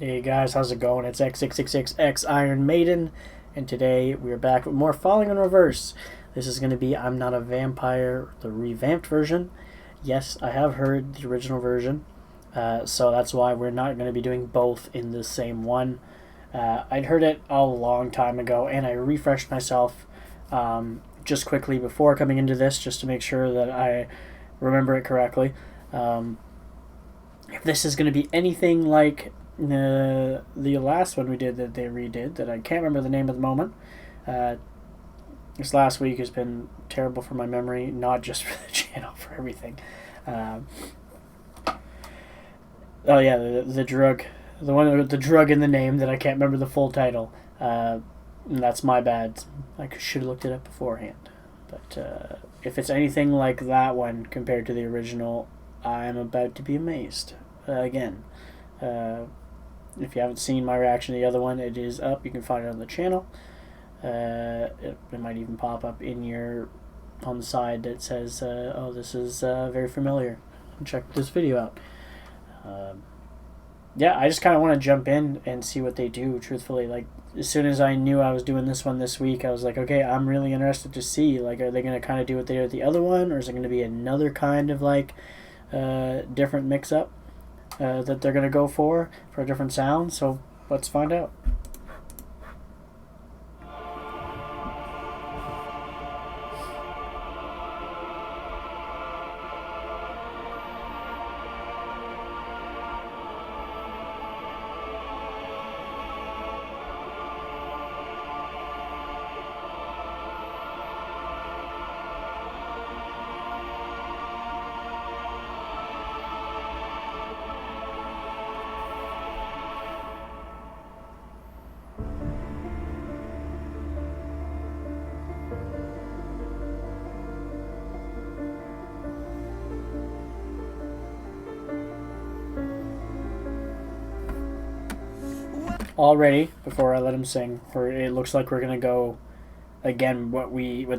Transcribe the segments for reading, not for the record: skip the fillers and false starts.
Hey guys, how's it going? It's X666X Iron Maiden, and today we are back with more Falling in Reverse. This is going to be I'm Not a Vampire, the revamped version. Yes, I have heard the original version, so that's why we're not going to be doing both in the same one. I'd heard it a long time ago, and I refreshed myself just quickly before coming into this, just to make sure that I remember it correctly. If this is going to be anything like the last one we did that they redid, that I can't remember the name at the moment. This last week has been terrible for my memory, not just for the channel, for everything. Oh yeah, the drug, the one with the drug in the name that I can't remember the full title. That's my bad. I should have looked it up beforehand. But if it's anything like that one compared to the original, I'm about to be amazed again. If you haven't seen my reaction to the other one, it is up. You can find it on the channel. It might even pop up in on the side that says, oh, this is very familiar. Check this video out. Yeah, I just kind of want to jump in and see what they do, truthfully. Like, as soon as I knew I was doing this one this week, I was like, okay, I'm really interested to see. Like, are they going to kind of do what they did with the other one, or is it going to be another kind of, like, different mix-up that they're going to go for a different sound? So let's find out. Already, before I let him sing, it looks like we're gonna go again what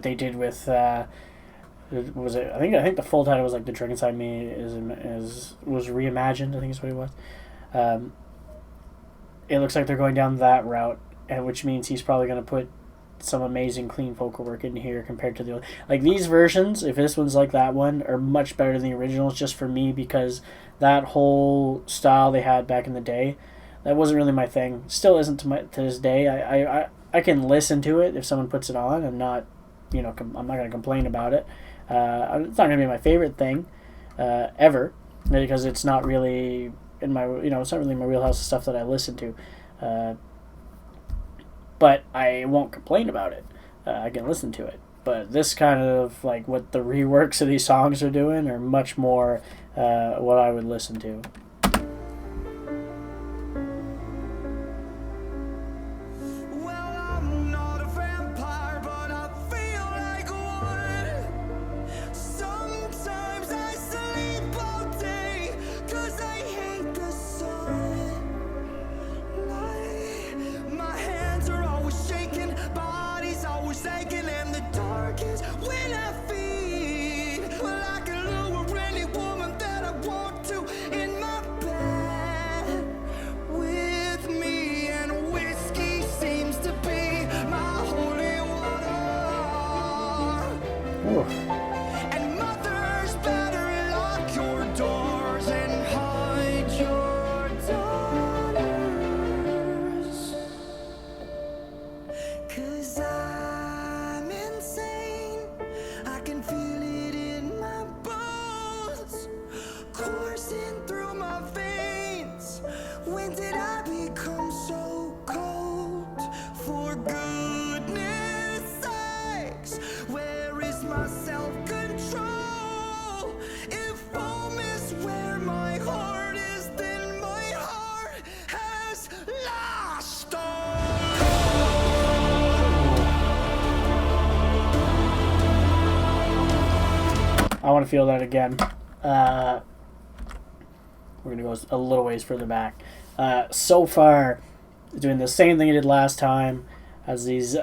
they did with was it? I think the full title was like The Trick Inside Me was reimagined. I think is what it was. It looks like they're going down that route, and which means he's probably gonna put some amazing clean vocal work in here compared to the like these versions. If this one's like that one, are much better than the originals, just for me, because that whole style they had back in the day, that wasn't really my thing. Still isn't to this day. I can listen to it if someone puts it on. I'm not, I'm not going to complain about it. It's not going to be my favorite thing ever, because it's not really in my, it's not really my wheelhouse of stuff that I listen to. But I won't complain about it. I can listen to it. But this kind of, like, what the reworks of these songs are doing are much more what I would listen to. And mothers better lock your doors and hide your daughters. 'Cause I'm insane, I can feel it in my bones, coursing through my veins. When did I become so cold? For goodness sakes, where is my self-control? If home is where my heart is, then my heart has lost all. I want to feel that again. We're going to go a little ways further back. So far, doing the same thing he did last time, has these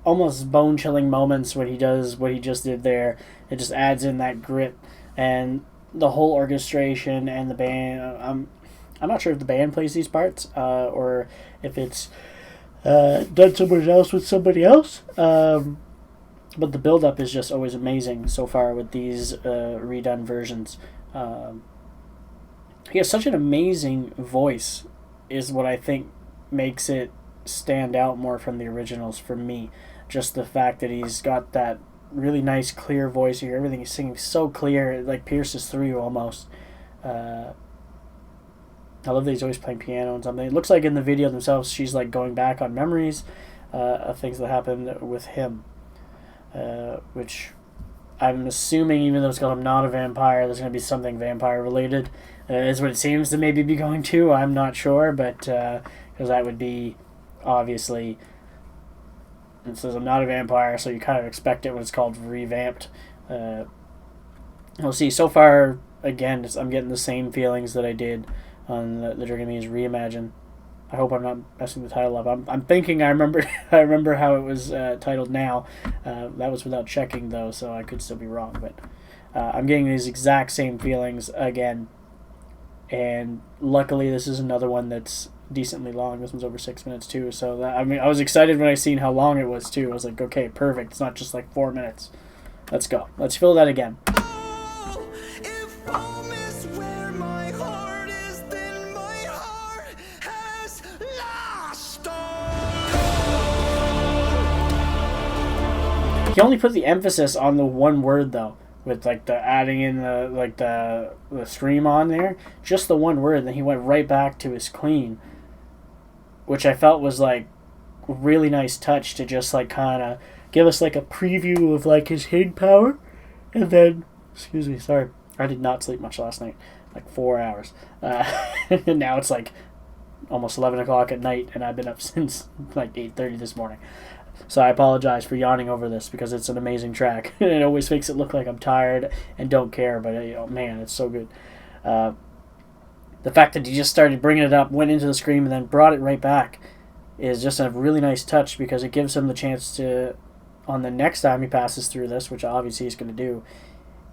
almost bone-chilling moments when he does what he just did there. It just adds in that grit, and the whole orchestration and the band. I'm not sure if the band plays these parts or if it's done somewhere else with somebody else. But the build-up is just always amazing so far with these redone versions. He has such an amazing voice is what I think makes it stand out more from the originals for me. Just the fact that he's got that really nice clear voice here. Everything he's singing so clear, it like pierces through you almost. I love that he's always playing piano and something. It looks like in the video themselves she's like going back on memories of things that happened with him. Which I'm assuming, even though it's called I'm Not a Vampire, there's going to be something vampire related. Is what it seems to maybe be going to. I'm not sure, but because that would be obviously. It says I'm not a vampire, so you kind of expect it when it's called Revamped. We'll see. So far, again, I'm getting the same feelings that I did on the Dragon Reimagine. I hope I'm not messing the title up. I'm thinking I remember I remember how it was titled now. That was without checking though, so I could still be wrong. But I'm getting these exact same feelings again. And luckily, this is another one that's decently long. This one's over 6 minutes too. So that, I mean, I was excited when I seen how long it was too. I was like, okay, perfect. It's not just like 4 minutes. Let's go. Let's fill that again. Oh, if home is where my heart is, then my heart has lost all. He only put the emphasis on the one word though, with like the adding in the stream on there, just the one word. And then he went right back to his clean, which I felt was like a really nice touch to just like kind of give us like a preview of like his hitting power. And then, excuse me, sorry, I did not sleep much last night, like 4 hours. And now it's like almost 11 o'clock at night, and I've been up since like 8:30 this morning. So I apologize for yawning over this because it's an amazing track. It always makes it look like I'm tired and don't care, but man, it's so good. The fact that he just started bringing it up, went into the scream, and then brought it right back is just a really nice touch because it gives him the chance to, on the next time he passes through this, which obviously he's going to do,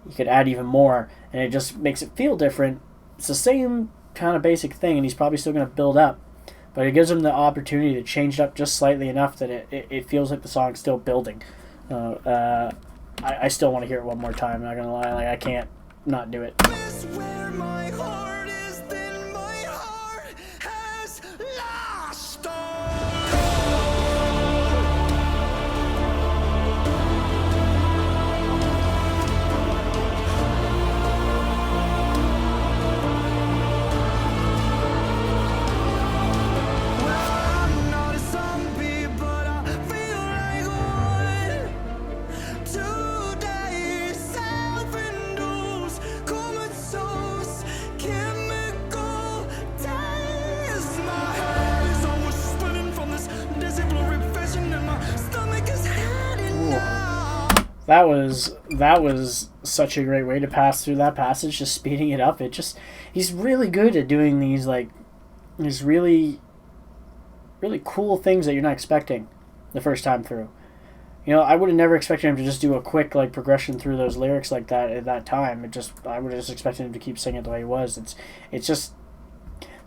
he could add even more, and it just makes it feel different. It's the same kind of basic thing, and he's probably still going to build up. But it gives him the opportunity to change it up just slightly enough that it feels like the song's still building. I still want to hear it one more time, I'm not going to lie. Like, I can't not do it. Is where my heart is, then my heart has lost That was such a great way to pass through that passage, just speeding it up. He's really good at doing these really cool things that you're not expecting the first time through. You know, I would have never expected him to just do a quick like progression through those lyrics like that at that time. I would have just expected him to keep singing it the way he was. It's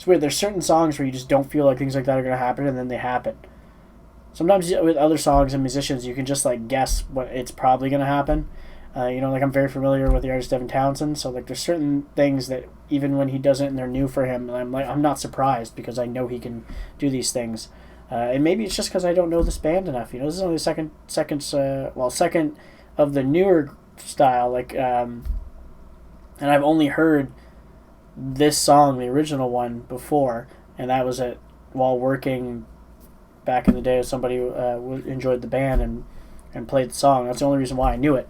weird. There's certain songs where you just don't feel like things like that are gonna happen, and then they happen. Sometimes with other songs and musicians, you can just like guess what it's probably going to happen. Like I'm very familiar with the artist Devin Townsend, so like there's certain things that even when he does it and they're new for him, I'm not surprised because I know he can do these things. And maybe it's just because I don't know this band enough. You know, this is only the second of the newer style. And I've only heard this song, the original one, before, and that was while working back in the day, somebody enjoyed the band and played the song. That's the only reason why I knew it.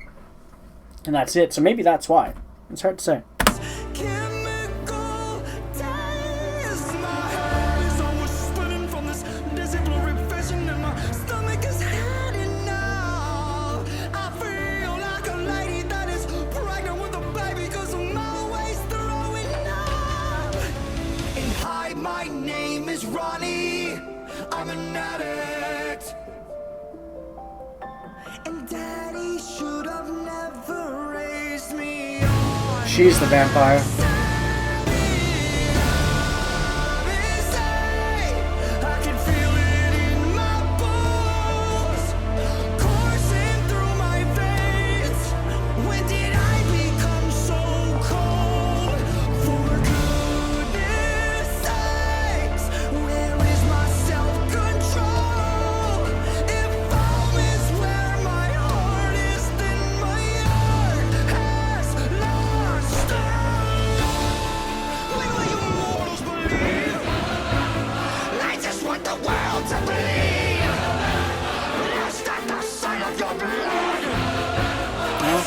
And that's it. So maybe that's why. It's hard to say. My name is Ronnie. I'm an addict, and Daddy should have never raised me on. She's the vampire.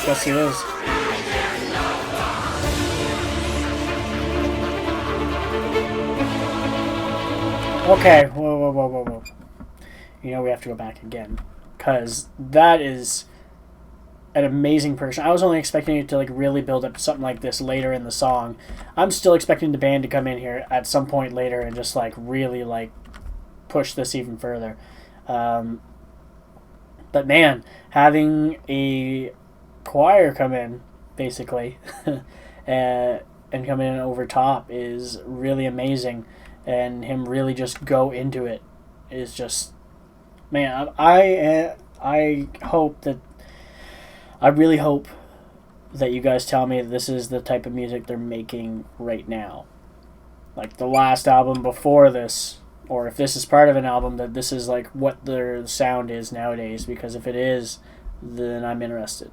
Yes, he is. Okay, whoa. You know we have to go back again. Because that is an amazing person. I was only expecting it to like really build up to something like this later in the song. I'm still expecting the band to come in here at some point later and just like really like push this even further. But man, having a choir come in basically and come in over top is really amazing, and him really just go into it is just, man, I hope that, I really hope that you guys tell me that this is the type of music they're making right now. Like the last album before this, or if this is part of an album, that this is like what their sound is nowadays, because if it is, then I'm interested.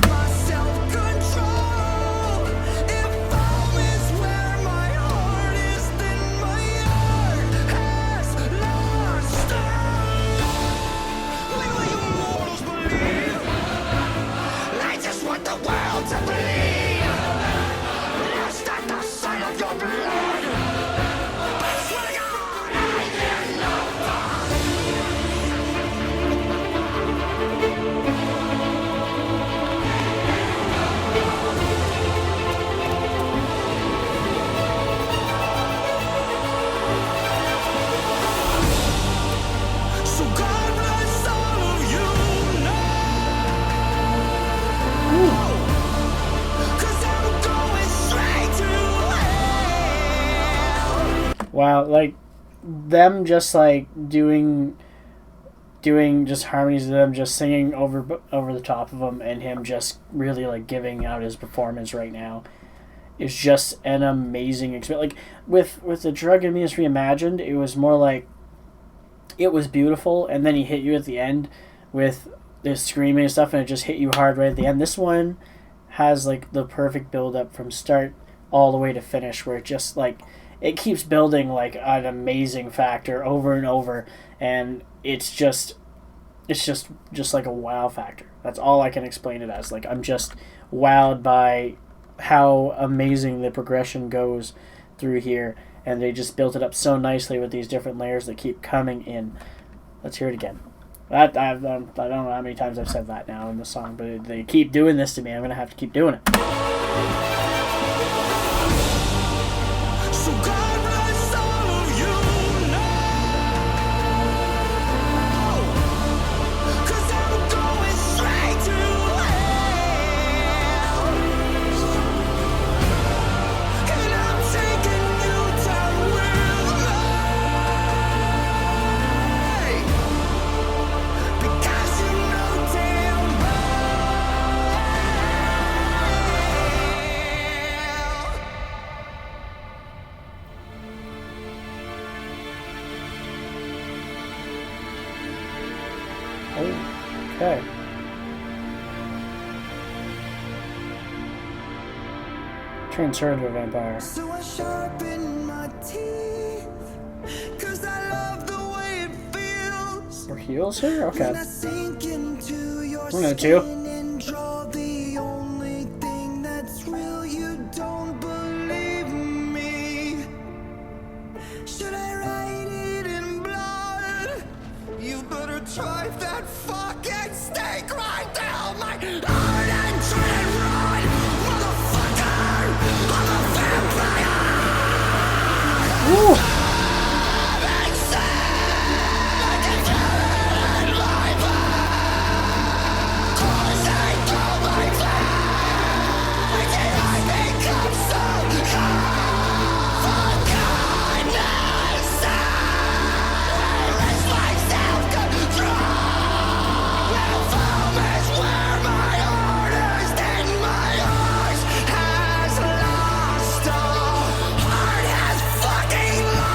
My self-control. If home is where my heart is, then my heart has lost all. Will you mortals believe? I just want the world to believe. Lost at the sight of your blood. I swear to God, I hear no thought. So God bless all of you now. 'Cause I'm going straight to hell. Wow, like them just like doing just harmonies of them just singing over the top of them, and him just really like giving out his performance right now is just an amazing experience. Like with the Drug and Venus Reimagined, it was more like it was beautiful, and then he hit you at the end with this screaming and stuff, and it just hit you hard right at the end. This one has like the perfect build up from start all the way to finish, where it just like it keeps building like an amazing factor over and over, and it's just like a wow factor. That's all I can explain it as. Like I'm just wowed by how amazing the progression goes through here, and they just built it up so nicely with these different layers that keep coming in. Let's hear it again. I don't know how many times I've said that now in the song, but they keep doing this to me. I'm gonna have to keep doing it. So God bless all of you now. 'Cause I'm going straight to hell. And I'm taking you down with me. Because you know damn well. Okay. Turns her into a vampire. So I sharpen my teeth. 'Cause I love the way it feels. Or heals her? When Okay. I sink into your I'm gonna too. skin and draw the only thing that's real, you don't believe me. Should I write it in blood? You better drive that fucking stake right down my heart and try and run, motherfucker! I'm a vampire! Woo! I'm sad! I can feel it in my blood. Coursing through my veins, and I become so cold for kindness. I lost my self-control. If home is where my heart is, then my heart has lost all. Heart has fucking lost.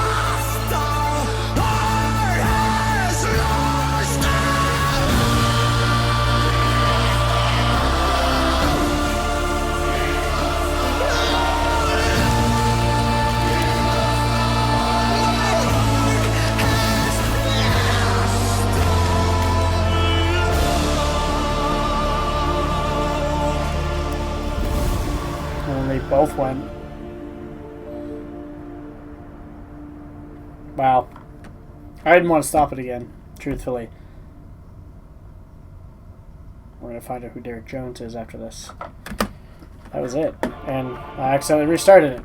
they both went. Wow. I didn't want to stop it again, truthfully. We're going to find out who Derek Jones is after this. That was it. And I accidentally restarted it.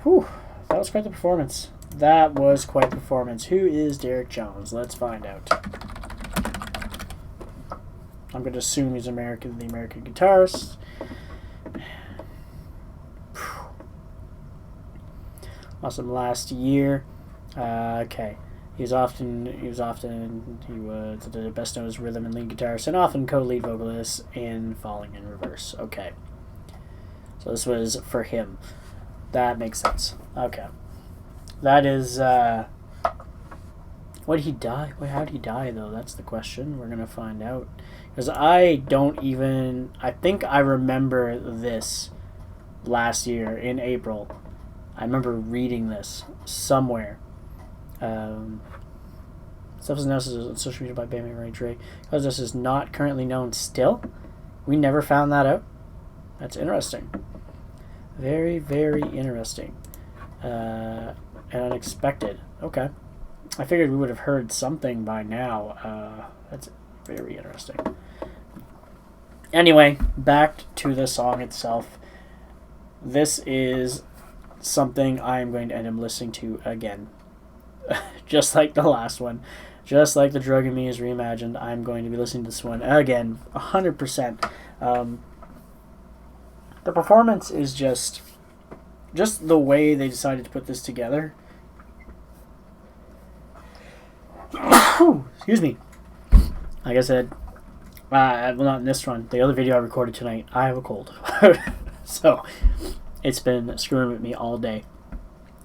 Whew. That was quite the performance. That was quite the performance. Who is Derek Jones? Let's find out. I'm going to assume he's the American guitarist. Awesome last year. Okay. He was the best known as rhythm and lead guitarist and often co-lead vocalist in Falling in Reverse. Okay. So this was for him. That makes sense. Okay. That is, what did he die? How did he die, though? That's the question. We're going to find out. Because I think I remember this last year in April. I remember reading this somewhere. Stuff is announced on social media by bandmate Ray Drake. Because this is not currently known still. We never found that out. That's interesting. Very, very interesting. And unexpected. Okay. I figured we would have heard something by now. That's very interesting. Anyway, back to the song itself. This is something I am going to end up listening to again. Just like the last one. Just like The Drug in Me is Reimagined, I'm going to be listening to this one again. 100%. The performance is just the way they decided to put this together. Excuse me. Like I said, well, not in this one. The other video I recorded tonight, I have a cold. So, it's been screwing with me all day.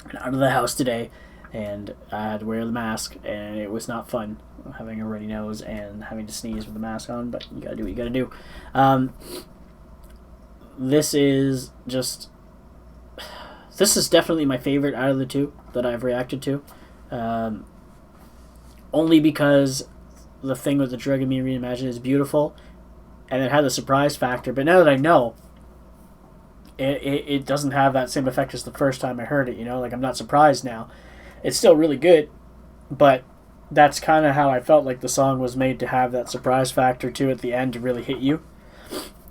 And out of the house today, and I had to wear the mask, and it was not fun having a runny nose and having to sneeze with the mask on, but you gotta do what you gotta do. This is definitely my favorite out of the two that I've reacted to. Only because the thing with The Drug in Me Reimagined is beautiful, and it had the surprise factor, but now that I know, it doesn't have that same effect as the first time I heard it, Like, I'm not surprised now. It's still really good, but that's kind of how I felt like the song was made to have that surprise factor, too, at the end to really hit you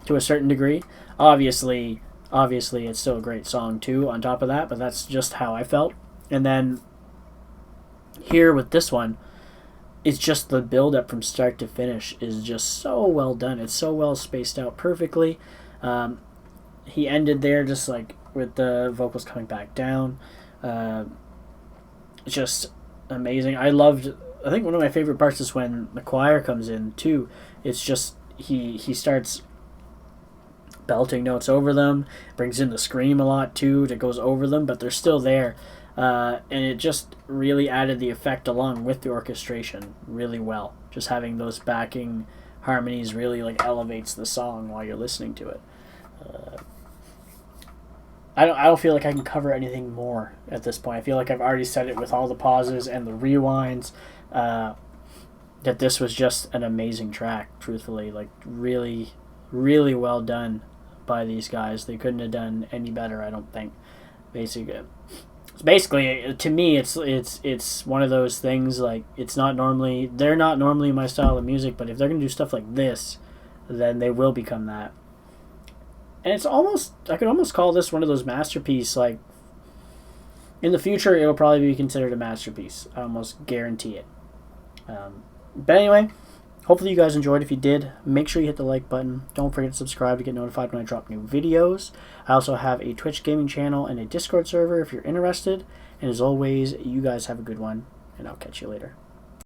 to a certain degree. Obviously, it's still a great song, too, on top of that, but that's just how I felt. And then here with this one, it's just the build-up from start to finish is just so well done. It's so well spaced out perfectly. He ended there just like with the vocals coming back down. Just amazing. I think one of my favorite parts is when the choir comes in too. It's just he starts belting notes over them, brings in the scream a lot too that goes over them, but they're still there. And it just really added the effect along with the orchestration really well. Just having those backing harmonies really like elevates the song while you're listening to it. I don't feel like I can cover anything more at this point. I feel like I've already said it with all the pauses and the rewinds. That this was just an amazing track, truthfully. Like, really, really well done by these guys. They couldn't have done any better, I don't think. Basically, to me, it's one of those things, like, they're not normally my style of music, but if they're going to do stuff like this, then they will become that. And I could almost call this one of those masterpieces, like, in the future, it'll probably be considered a masterpiece. I almost guarantee it. But anyway, hopefully you guys enjoyed. If you did, make sure you hit the like button. Don't forget to subscribe to get notified when I drop new videos. I also have a Twitch gaming channel and a Discord server if you're interested. And as always, you guys have a good one, and I'll catch you later.